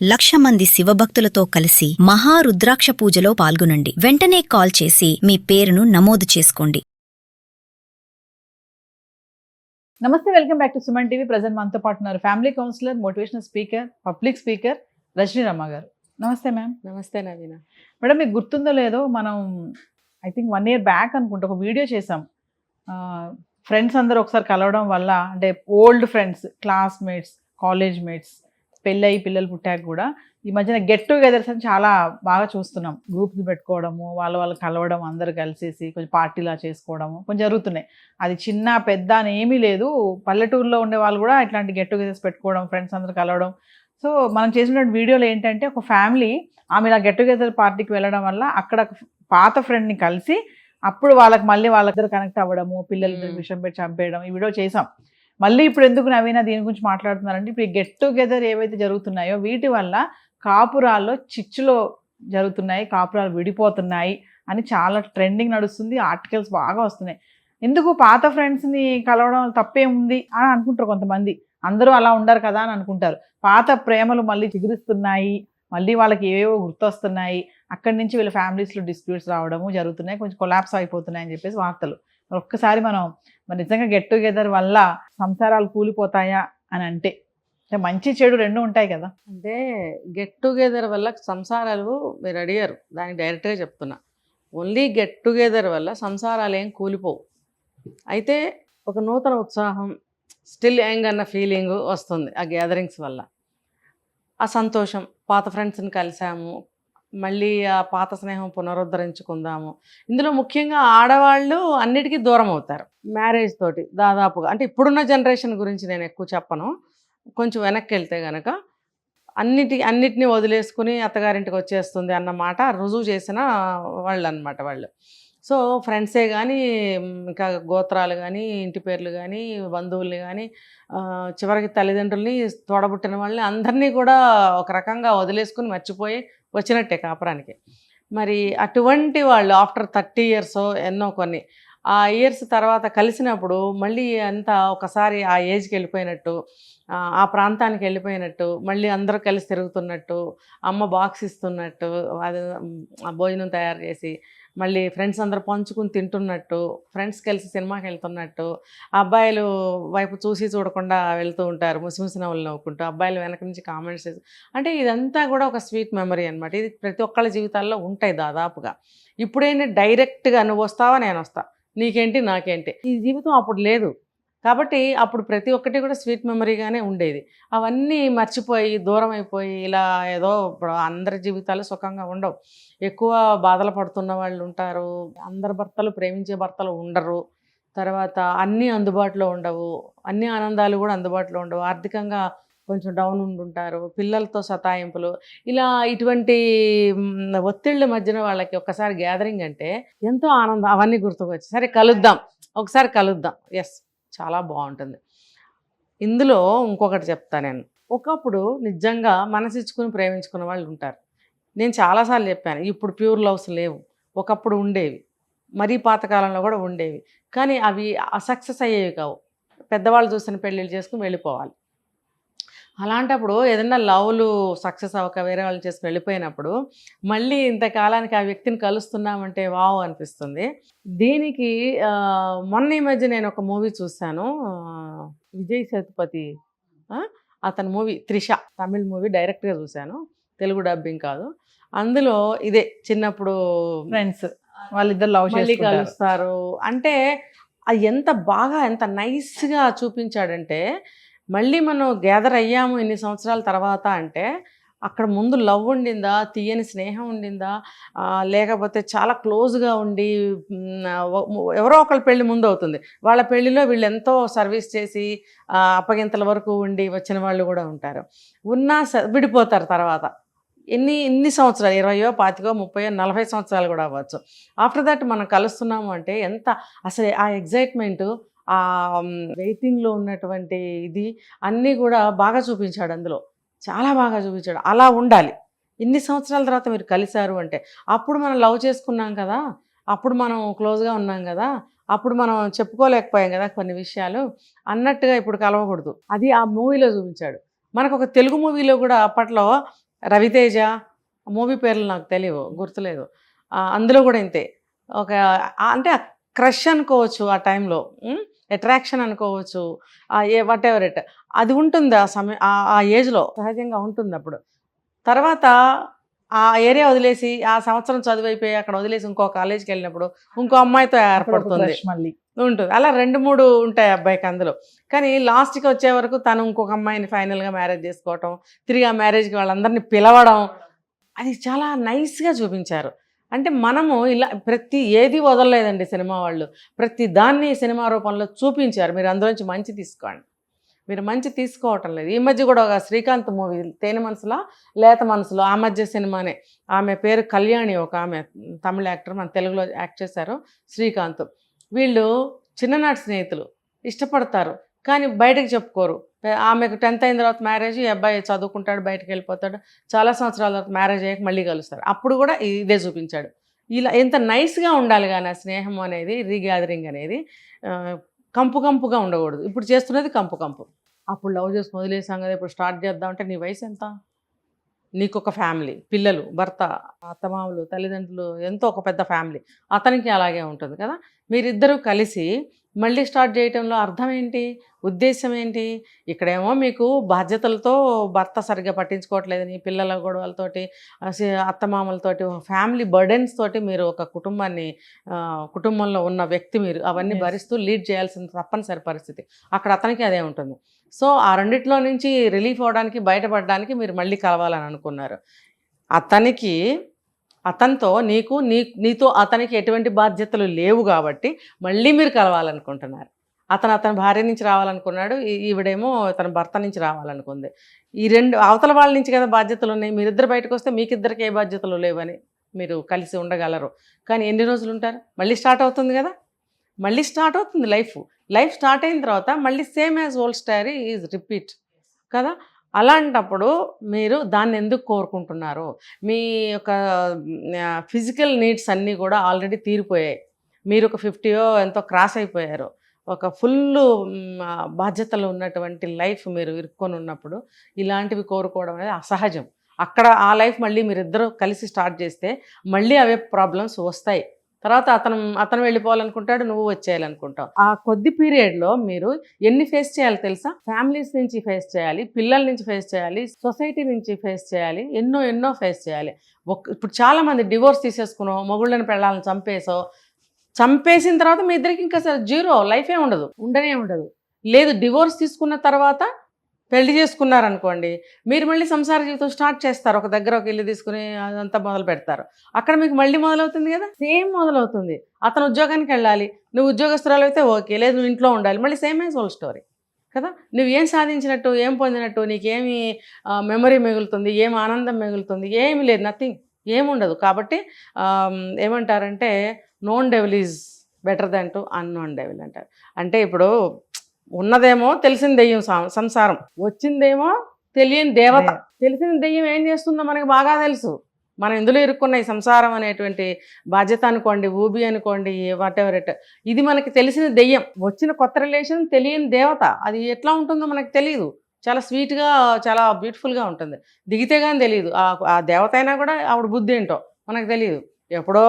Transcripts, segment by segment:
1,00,000 మంది శివభక్తులతో కలిసి మహారుద్రాక్ష పూజలో పాల్గొనండి. వెంటనే కాల్ చేసి మీ పేరును నమోదు చేసుకోండి. నమస్తే, welcome back to Suman TV. Present మనతో పాటు ఉన్నారు family counsellor, motivational speaker, public speaker Rajani Ramma గారు. నమస్తే మ్యామ్. నమస్తే నవీన. మేడం, మీకు గుర్తుందో లేదో, మనం ఐ థింక్ 1 year బ్యాక్ అనుకుంటా ఒక వీడియో చేసాం. ఫ్రెండ్స్ అందరూ ఒకసారి కలవడం వల్ల, అంటే old friends, classmates, college mates, పెళ్ళయి పిల్లలు పుట్టాక కూడా ఈ మధ్యన గెట్ టుగెదర్స్ అని చాలా బాగా చూస్తున్నాం. గ్రూప్స్ పెట్టుకోవడము, వాళ్ళు కలవడం, అందరు కలిసేసి కొంచెం పార్టీలా చేసుకోవడము కొంచెం జరుగుతున్నాయి. అది చిన్న పెద్ద అని ఏమీ లేదు. పల్లెటూరులో ఉండే వాళ్ళు కూడా ఇట్లాంటి గెట్ టుగెదర్స్ పెట్టుకోవడం, ఫ్రెండ్స్ అందరు కలవడం. సో మనం చేసిన వీడియోలో ఏంటంటే, ఒక ఫ్యామిలీ ఆమె ఇలా గెట్ టుగెదర్ పార్టీకి వెళ్ళడం వల్ల అక్కడ పాత ఫ్రెండ్ని కలిసి అప్పుడు మళ్ళీ వాళ్ళిద్దరు కనెక్ట్ అవ్వడము, పిల్లలిద్దరు విషయం పెట్టి చంపేయడం, ఈ వీడియో చేసాం. మళ్ళీ ఇప్పుడు ఎందుకు నవీన దీని గురించి మాట్లాడుతున్నారంటే, ఇప్పుడు ఈ గెట్ టుగెదర్ ఏవైతే జరుగుతున్నాయో వీటి వల్ల కాపురాల్లో చిచ్చులో జరుగుతున్నాయి, కాపురాలు విడిపోతున్నాయి అని చాలా ట్రెండింగ్ నడుస్తుంది. ఆర్టికల్స్ బాగా వస్తున్నాయి. ఎందుకు పాత ఫ్రెండ్స్ని కలవడం తప్పేముంది అని అనుకుంటారు కొంతమంది. అందరూ అలా ఉండరు కదా అని అనుకుంటారు. పాత ప్రేమలు మళ్ళీ చిగురిస్తున్నాయి, మళ్ళీ వాళ్ళకి ఏవేవో గుర్తొస్తున్నాయి. అక్కడి నుంచి వీళ్ళ ఫ్యామిలీస్లో డిస్ప్యూట్స్ రావడము జరుగుతున్నాయి, కొంచెం కొలాప్స్ అయిపోతున్నాయి అని చెప్పేసి వార్తలు. ఒక్కసారి మనం మరి నిజంగా గెట్ టుగెదర్ వల్ల సంసారాలు కూలిపోతాయా అని అంటే మంచి చెడు రెండు ఉంటాయి కదా. అంటే గెట్ టుగెదర్ వల్ల సంసారాలు, మీరు అడిగారు దానికి డైరెక్ట్గా చెప్తున్నా, ఓన్లీ గెట్ టుగెదర్ వల్ల సంసారాలు ఏం కూలిపోవు. అయితే ఒక నూతన ఉత్సాహం, స్టిల్ యంగ్ అన్న ఫీలింగ్ వస్తుంది ఆ గ్యాదరింగ్స్ వల్ల. ఆ సంతోషం, పాత ఫ్రెండ్స్ని కలిసాము, మళ్ళీ ఆ పాత స్నేహం పునరుద్ధరించుకుందాము. ఇందులో ముఖ్యంగా ఆడవాళ్ళు అన్నిటికీ దూరం అవుతారు మ్యారేజ్ తోటి దాదాపుగా. అంటే ఇప్పుడున్న జనరేషన్ గురించి నేను ఎక్కువ చెప్పను, కొంచెం వెనక్కి వెళ్తే కనుక అన్నిటినీ వదిలేసుకుని అత్తగారింటికి వచ్చేస్తుంది అన్నమాట రుజువు చేసిన వాళ్ళు అనమాట వాళ్ళు. సో ఫ్రెండ్సే కానీ, ఇంకా గోత్రాలు కానీ, ఇంటి పేర్లు కానీ, బంధువుల్ని కానీ, చివరికి తల్లిదండ్రుల్ని, తోడబుట్టిన వాళ్ళని అందరినీ కూడా ఒక రకంగా వదిలేసుకుని మర్చిపోయి వచ్చినట్టే కాపురానికి. మరి అటువంటి వాళ్ళు ఆఫ్టర్ 30 years ఎన్నో కొన్ని ఆ ఇయర్స్ తర్వాత కలిసినప్పుడు మళ్ళీ అంతా ఒకసారి ఆ ఏజ్కి వెళ్ళిపోయినట్టు, ఆ ప్రాంతానికి వెళ్ళిపోయినట్టు, మళ్ళీ అందరూ కలిసి తిరుగుతున్నట్టు, అమ్మ బాక్స్ ఇస్తున్నట్టు, అది భోజనం తయారు చేసి మళ్ళీ ఫ్రెండ్స్ అందరూ పంచుకుని తింటున్నట్టు, ఫ్రెండ్స్ కలిసి సినిమాకి వెళ్తున్నట్టు, అబ్బాయిలు వైపు చూసి చూడకుండా వెళ్తూ ఉంటారు ముసిముసి నవ్వులు నవ్వుకుంటూ, అబ్బాయిలు వెనక నుంచి కామెంట్స్ చేసి, అంటే ఇదంతా కూడా ఒక స్వీట్ మెమరీ అనమాట. ఇది ప్రతి ఒక్కళ్ళ జీవితాల్లో ఉంటాయి దాదాపుగా. ఇప్పుడేంటి డైరెక్ట్గా నువ్వు వస్తావా నేను వస్తా, నీకేంటి నాకేంటి, ఈ జీవితం అప్పుడు లేదు. కాబట్టి అప్పుడు ప్రతి ఒక్కటి కూడా స్వీట్ మెమరీగానే ఉండేది. అవన్నీ మర్చిపోయి దూరం అయిపోయి ఇలా ఏదో అందరి జీవితాలు సుఖంగా ఉండవు. ఎక్కువ బాధలు పడుతున్న వాళ్ళు ఉంటారు, అందరి భర్తలు ప్రేమించే భర్తలు ఉండరు, తర్వాత అన్నీ అందుబాటులో ఉండవు, అన్ని ఆనందాలు కూడా అందుబాటులో ఉండవు, ఆర్థికంగా కొంచెం డౌన్ ఉండుంటారు, పిల్లలతో సతాయింపులు, ఇలా ఇటువంటి ఒత్తిళ్ళ మధ్యన వాళ్ళకి ఒక్కసారి గ్యాదరింగ్ అంటే ఎంతో ఆనందం. అవన్నీ గుర్తుకొచ్చి సరే కలుద్దాం, ఒకసారి కలుద్దాం, ఎస్ చాలా బాగుంటుంది. ఇందులో ఇంకొకటి చెప్తా నేను. ఒకప్పుడు నిజంగా మనసిచ్చుకుని ప్రేమించుకున్న వాళ్ళు ఉంటారు. నేను చాలాసార్లు చెప్పాను, ఇప్పుడు ప్యూర్ లవ్స్ లేవు, ఒకప్పుడు ఉండేవి, మరీ పాతకాలంలో కూడా ఉండేవి, కానీ అవి సక్సెస్ అయ్యేవి కావు. పెద్దవాళ్ళు చూసిన పెళ్ళిళ్ళు చేసుకుని వెళ్ళిపోవాలి. అలాంటప్పుడు ఏదైనా లవ్లు సక్సెస్ అవ్వక వేరే వాళ్ళు చేసుకుని వెళ్ళిపోయినప్పుడు మళ్ళీ ఇంతకాలానికి ఆ వ్యక్తిని కలుస్తున్నామంటే వావ్ అనిపిస్తుంది. దీనికి మొన్న ఈ మధ్య నేను ఒక మూవీ చూశాను, విజయ్ సేతుపతి అతని మూవీ త్రిష, తమిళ్ మూవీ డైరెక్ట్గా చూశాను, తెలుగు డబ్బింగ్ కాదు. అందులో ఇదే చిన్నప్పుడు ఫ్రెండ్స్ వాళ్ళిద్దరు లవ్ మళ్ళీ కలుస్తారు అంటే అది ఎంత బాగా ఎంత నైస్గా చూపించాడంటే, మళ్ళీ మనం గ్యాదర్ అయ్యాము ఇన్ని సంవత్సరాల తర్వాత అంటే అక్కడ ముందు లవ్ ఉండిందా, తీయని స్నేహం ఉండిందా, లేకపోతే చాలా క్లోజ్గా ఉండి ఎవరో ఒకళ్ళ పెళ్ళి ముందు అవుతుంది, వాళ్ళ పెళ్ళిలో వీళ్ళు ఎంతో సర్వీస్ చేసి అప్పగింతల వరకు ఉండి వచ్చిన వాళ్ళు కూడా ఉంటారు, ఉన్నా విడిపోతారు తర్వాత. ఇన్ని సంవత్సరాలు 20, 25, 30, 40 సంవత్సరాలు కూడా అవ్వచ్చు. ఆఫ్టర్ దట్ మనం కలుస్తున్నాము అంటే ఎంత అసలు ఆ ఎగ్జైట్మెంటు, ఆ వెయిటింగ్లో ఉన్నటువంటి ఇది అన్నీ కూడా బాగా చూపించాడు అందులో, చాలా బాగా చూపించాడు. అలా ఉండాలి. ఇన్ని సంవత్సరాల తర్వాత మీరు కలిశారు అంటే, అప్పుడు మనం లవ్ చేసుకున్నాం కదా, అప్పుడు మనం క్లోజ్గా ఉన్నాం కదా, అప్పుడు మనం చెప్పుకోలేకపోయాం కదా కొన్ని విషయాలు అన్నట్టుగా ఇప్పుడు కలవకూడదు. అది ఆ మూవీలో చూపించాడు. మనకు ఒక తెలుగు మూవీలో కూడా అప్పట్లో రవితేజ మూవీ పేర్లు నాకు తెలియవు, గుర్తులేదు. అందులో కూడా ఇంతే. ఒక అంటే క్రష్ అనుకోవచ్చు ఆ టైంలో, అట్రాక్షన్ అనుకోవచ్చు, వాట్ ఎవర్ ఇట్, అది ఉంటుంది ఆ సమయం, ఆ ఏజ్లో సహజంగా ఉంటుంది. అప్పుడు తర్వాత ఆ ఏరియా వదిలేసి ఆ సంవత్సరం చదువు అయిపోయి అక్కడ వదిలేసి ఇంకో కాలేజీకి వెళ్ళినప్పుడు ఇంకో అమ్మాయితో ఏర్పడుతుంది, మళ్ళీ ఉంటుంది. అలా 2-3 ఉంటాయి అబ్బాయికి అందులో. కానీ లాస్ట్కి వచ్చే వరకు తను ఇంకొక అమ్మాయిని ఫైనల్గా మ్యారేజ్ చేసుకోవటం, తిరిగి ఆ మ్యారేజ్కి వాళ్ళందరినీ పిలవడం, అది చాలా నైస్గా చూపించారు. అంటే మనము ఇలా ఏది వదలలేదండి సినిమా వాళ్ళు, ప్రతి దాన్ని సినిమా రూపంలో చూపించారు. మీరు అందులోంచి మంచి తీసుకోండి. మీరు మంచి తీసుకోవటం లేదు. ఈ మధ్య కూడా ఒక శ్రీకాంత్ మూవీ తేనె మనసులా లేత మనసులో, ఆ మధ్య సినిమానే, ఆమె పేరు కళ్యాణి, ఒక ఆమె తమిళ యాక్టర్, మన తెలుగులో యాక్ట్ చేశారు, శ్రీకాంత్. వీళ్ళు చిన్ననాటి స్నేహితులు, ఇష్టపడతారు కానీ బయటకు చెప్పుకోరు. ఆమెకు 10th అయిన తర్వాత మ్యారేజ్, ఈ అబ్బాయి చదువుకుంటాడు, బయటకు వెళ్ళిపోతాడు, చాలా సంవత్సరాల తర్వాత మ్యారేజ్ అయ్యాక మళ్ళీ కలుస్తారు. అప్పుడు కూడా ఇదే చూపించాడు. ఇలా ఎంత నైస్గా ఉండాలి కానీ ఆ స్నేహం అనేది, రీగ్యాదరింగ్ అనేది కంపు కంపుగా ఉండకూడదు. ఇప్పుడు చేస్తున్నది కంపు కంపు. అప్పుడు లవ్ చేసి వదిలేసాం కదా, ఇప్పుడు స్టార్ట్ చేద్దామంటే నీ వయసు ఎంత, నీకు ఒక ఫ్యామిలీ, పిల్లలు, భర్త, అత్తమామలు, తల్లిదండ్రులు, ఎంతో ఒక పెద్ద ఫ్యామిలీ, అతనికి అలాగే ఉంటుంది కదా. మీరిద్దరూ కలిసి మళ్ళీ స్టార్ట్ చేయటంలో అర్థం ఏంటి, ఉద్దేశం ఏంటి? ఇక్కడేమో మీకు బాధ్యతలతో భర్త సరిగ్గా పట్టించుకోవట్లేదని, పిల్లల గొడవలతోటి, అత్తమామలతోటి, ఫ్యామిలీ బర్డెన్స్ తోటి మీరు ఒక కుటుంబంలో ఉన్న వ్యక్తి, మీరు అవన్నీ భరిస్తూ లీడ్ చేయాల్సిన తప్పనిసరి పరిస్థితి. అక్కడ అతనికి అదే ఉంటుంది. సో ఆ రెండిట్లో నుంచి రిలీఫ్ అవడానికి, బయటపడడానికి మీరు మళ్ళీ కలవాలని అనుకున్నారు. అతనితో నీతో అతనికి ఎటువంటి బాధ్యతలు లేవు కాబట్టి మళ్ళీ మీరు కలవాలనుకుంటున్నారు. అతని భార్య నుంచి రావాలనుకున్నాడు, ఈవిడేమో తన భర్త నుంచి రావాలనుకుంది. ఈ రెండు అవతల వాళ్ళ నుంచి కదా బాధ్యతలు ఉన్నాయి. మీరిద్దరు బయటకు వస్తే మీకిద్దరికి ఏ బాధ్యతలు లేవని మీరు కలిసి ఉండగలరు. కానీ ఎన్ని రోజులు ఉంటారు? మళ్ళీ స్టార్ట్ అవుతుంది కదా, మళ్ళీ స్టార్ట్ అవుతుంది లైఫ్ స్టార్ట్ అయిన తర్వాత మళ్ళీ same as old story is repeat కదా. అలాంటప్పుడు మీరు దాన్ని ఎందుకు కోరుకుంటున్నారు? మీ యొక్క ఫిజికల్ నీడ్స్ అన్నీ కూడా ఆల్రెడీ తీరిపోయాయి. మీరు ఒక 50 ఎంతో క్రాస్ అయిపోయారు. ఒక ఫుల్ బాధ్యతలు ఉన్నటువంటి లైఫ్ మీరు ఇరుక్కొని ఉన్నప్పుడు ఇలాంటివి కోరుకోవడం అనేది అసహజం. అక్కడ ఆ లైఫ్ మళ్ళీ మీరిద్దరూ కలిసి స్టార్ట్ చేస్తే మళ్ళీ అవే ప్రాబ్లమ్స్ వస్తాయి. తర్వాత అతను వెళ్ళిపోవాలనుకుంటాడు, నువ్వు వచ్చేయాలనుకుంటావు. ఆ కొద్ది పీరియడ్లో మీరు ఎన్ని ఫేస్ చేయాలి తెలుసా? ఫ్యామిలీస్ నుంచి ఫేస్ చేయాలి, పిల్లల నుంచి ఫేస్ చేయాలి, సొసైటీ నుంచి ఫేస్ చేయాలి, ఎన్నో ఫేస్ చేయాలి. ఇప్పుడు చాలామంది డివోర్స్ తీసేసుకునో, మొగుళ్ళని పెళ్ళాలని చంపేసిన తర్వాత మీ ఇద్దరికి ఇంకా జీరో, లైఫే ఉండనే ఉండదు. లేదు, డివోర్స్ తీసుకున్న తర్వాత పెళ్లి చేసుకున్నారనుకోండి, మీరు మళ్ళీ సంసార జీవితం స్టార్ట్ చేస్తారు. ఒక దగ్గర ఒక ఇల్లు తీసుకుని అదంతా మొదలు పెడతారు. అక్కడ మీకు మళ్ళీ మొదలవుతుంది కదా, సేమ్ మొదలవుతుంది. అతను ఉద్యోగానికి వెళ్ళాలి, నువ్వు ఉద్యోగస్తురాలు అయితే ఓకే, లేదు నువ్వు ఇంట్లో ఉండాలి, మళ్ళీ సేమ్ యాజ్ ఓల్డ్ స్టోరీ కదా. నువ్వు ఏం సాధించినట్టు, ఏం పొందినట్టు, నీకేమి మెమరీ మిగులుతుంది, ఏం ఆనందం మిగులుతుంది? ఏమి లేదు, నథింగ్, ఏముండదు. కాబట్టి ఏమంటారంటే known devil is better than to unknown devil అంటారు. అంటే ఇప్పుడు ఉన్నదేమో తెలిసిన దెయ్యం సంసారం, వచ్చిందేమో తెలియని దేవత. తెలిసిన దెయ్యం ఏం చేస్తుందో మనకు బాగా తెలుసు. మనం ఇందులో ఇరుక్కున్న ఈ సంసారం అనేటువంటి బాధ్యత అనుకోండి, ఊబి అనుకోండి, వాట్ ఎవర్ ఇట్, ఇది మనకి తెలిసిన దెయ్యం. వచ్చిన కొత్త రిలేషన్ తెలియని దేవత, అది ఎట్లా ఉంటుందో మనకు తెలియదు. చాలా స్వీట్గా, చాలా బ్యూటిఫుల్గా ఉంటుంది. దిగితే కానీ తెలియదు. ఆ దేవత అయినా కూడా ఆవిడ బుద్ధి ఏంటో మనకు తెలియదు. ఎప్పుడో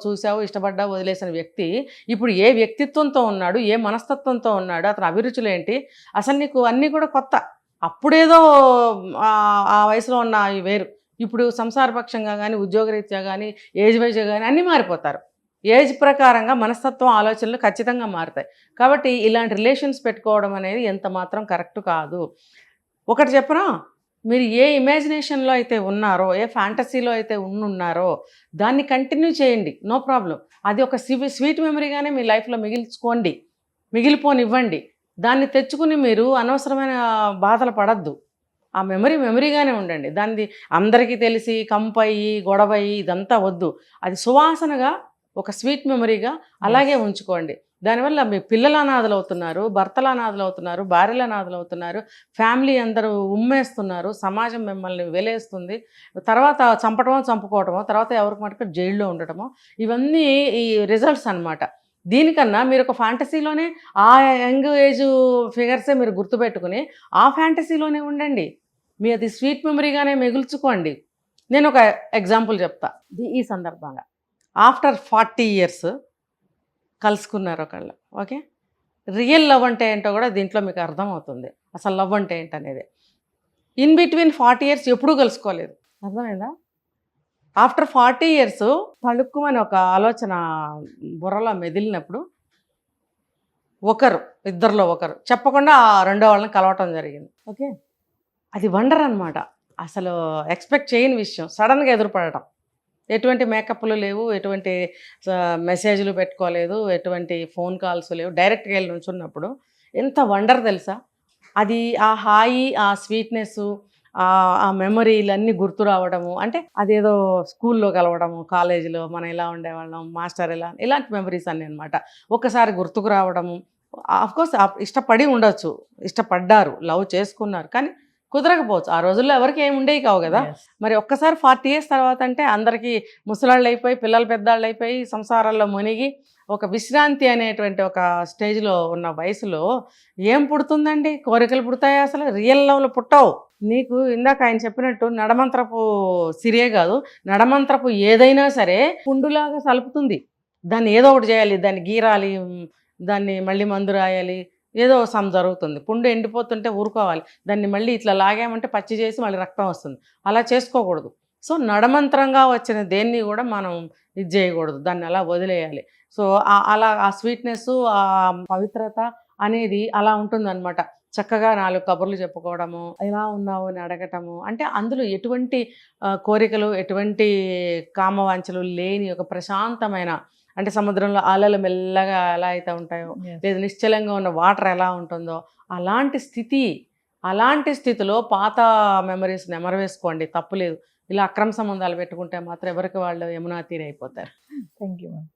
చూసావు, ఇష్టపడ్డా, వదిలేసిన వ్యక్తి ఇప్పుడు ఏ వ్యక్తిత్వంతో ఉన్నాడు, ఏ మనస్తత్వంతో ఉన్నాడు, అతని అభిరుచులు ఏంటి, అసలు నీకు అన్నీ కూడా కొత్త. అప్పుడేదో ఆ వయసులో ఉన్న వేరు. ఇప్పుడు సంసారపక్షంగా కానీ, ఉద్యోగరీత్యా కానీ, ఏజ్ వైజ్గా కానీ అన్నీ మారిపోతారు. ఏజ్ ప్రకారంగా మనస్తత్వం, ఆలోచనలు ఖచ్చితంగా మారుతాయి. కాబట్టి ఇలాంటి రిలేషన్స్ పెట్టుకోవడం అనేది ఎంత మాత్రం కరెక్ట్ కాదు. ఒకటి చెప్పనా, మీరు ఏ ఇమాజినేషన్లో అయితే ఉన్నారో, ఏ ఫ్యాంటసీలో అయితే ఉన్నారో దాన్ని కంటిన్యూ చేయండి, నో ప్రాబ్లం. అది ఒక స్వీట్ మెమరీగానే మీ లైఫ్లో మిగిలిపోనివ్వండి. దాన్ని తెచ్చుకుని మీరు అనవసరమైన బాధలు పడద్దు. ఆ మెమరీగానే ఉండండి. దాన్ని అందరికీ తెలిసి కంపయ్యి, గొడవయ్యి ఇదంతా వద్దు. అది సువాసనగా, ఒక స్వీట్ మెమరీగా అలాగే ఉంచుకోండి. దానివల్ల మీ పిల్లలు అనాథలు అవుతున్నారు, భర్తలు అనాథలు అవుతున్నారు, భార్యలు అనాథలు అవుతున్నారు, ఫ్యామిలీ అందరూ ఉమ్మేస్తున్నారు, సమాజం మిమ్మల్ని వెలేస్తుంది. తర్వాత చంపుకోవటమో, తర్వాత ఎవరికి మటుకు జైల్లో ఉండటమో, ఇవన్నీ ఈ రిజల్ట్స్ అన్నమాట. దీనికన్నా మీరు ఒక ఫ్యాంటసీలోనే ఆ యంగ్ ఏజ్ ఫిగర్సే మీరు గుర్తుపెట్టుకుని ఆ ఫ్యాంటసీలోనే ఉండండి. మీ అది స్వీట్ మెమరీగానే మిగుల్చుకోండి. నేను ఒక ఎగ్జాంపుల్ చెప్తా ఈ సందర్భంగా. ఆఫ్టర్ 40 years కలుసుకున్నారు ఒకళ్ళు, ఓకే. రియల్ లవ్ అంటే ఏంటో కూడా దీంట్లో మీకు అర్థమవుతుంది, అసలు లవ్ అంటే ఏంటనేది. ఇన్ బిట్వీన్ 40 years ఎప్పుడూ కలుసుకోలేదు, అర్థమైందా? ఆఫ్టర్ 40 years తళుక్కుమని ఒక ఆలోచన బుర్రలో మెదిలినప్పుడు ఇద్దరిలో ఒకరు చెప్పకుండా ఆ రెండో వాళ్ళని కలవటం జరిగింది, ఓకే. అది వండర్ అనమాట. అసలు ఎక్స్పెక్ట్ చేయని విషయం, సడన్గా ఎదురుపడటం. ఎటువంటి మేకప్లు లేవు, ఎటువంటి మెసేజ్లు పెట్టుకోలేదు, ఎటువంటి ఫోన్ కాల్స్ లేవు, డైరెక్ట్గా వెళ్ళి నుంచున్నప్పుడు ఎంత వండర్ తెలుసా. అది ఆ హాయి, ఆ స్వీట్నెస్, ఆ మెమరీలన్నీ గుర్తు రావడము, అంటే అదేదో స్కూల్లో కలవడము, కాలేజీలో మనం ఇలా ఉండేవాళ్ళం, మాస్టర్ ఇలాంటి మెమరీస్ అన్నీ అనమాట ఒక్కసారి గుర్తుకు రావడము. ఆఫ్కోర్స్ ఇష్టపడి ఉండొచ్చు, ఇష్టపడ్డారు, లవ్ చేసుకున్నారు, కానీ కుదరకపోవచ్చు. ఆ రోజుల్లో ఎవరికి ఏమి ఉండేవి కావు కదా. మరి ఒక్కసారి 40 years తర్వాత అంటే అందరికీ ముసలాళ్ళు అయిపోయి, పిల్లలు పెద్దాళ్ళు అయిపోయి, సంసారాల్లో మునిగి ఒక విశ్రాంతి అనేటువంటి ఒక స్టేజ్లో ఉన్న వయసులో ఏం పుడుతుందండి? కోరికలు పుడతాయి, అసలు రియల్ లవ్లు పుట్టవు. నీకు ఇందాక ఆయన చెప్పినట్టు నడమంత్రపు సిరియే కాదు, నడమంత్రపు ఏదైనా సరే పుండులాగా సలుపుతుంది. దాన్ని ఏదో ఒకటి చేయాలి, దాన్ని గీరాలి, దాన్ని మళ్ళీ మందు రాయాలి, ఏదో సమ్ జరుగుతుంది. పుండు ఎండిపోతుంటే ఊరుకోవాలి, దాన్ని మళ్ళీ ఇట్లా లాగామంటే పచ్చి చేసి మళ్ళీ రక్తం వస్తుంది. అలా చేసుకోకూడదు. సో నడమంత్రంగా వచ్చిన దేన్ని కూడా మనం ఇది చేయకూడదు, దాన్ని అలా వదిలేయాలి. సో అలా ఆ స్వీట్నెస్, ఆ పవిత్రత అనేది అలా ఉంటుందన్నమాట. చక్కగా 4 కబుర్లు చెప్పుకోవడము, ఎలా ఉన్నావు అని అడగటము, అంటే అందులో ఎటువంటి కోరికలు, ఎటువంటి కామవాంఛలు లేని ఒక ప్రశాంతమైన, అంటే సముద్రంలో అలలు మెల్లగా ఎలా అయితే ఉంటాయో, లేదా నిశ్చలంగా ఉన్న వాటర్ ఎలా ఉంటుందో అలాంటి స్థితిలో పాత మెమరీస్ నెమరవేసుకోండి, తప్పులేదు. ఇలా అక్రమ సంబంధాలు పెట్టుకుంటే మాత్రం ఎవరికి వాళ్ళు యమునా తీరైపోతారు. Thank you ma'am.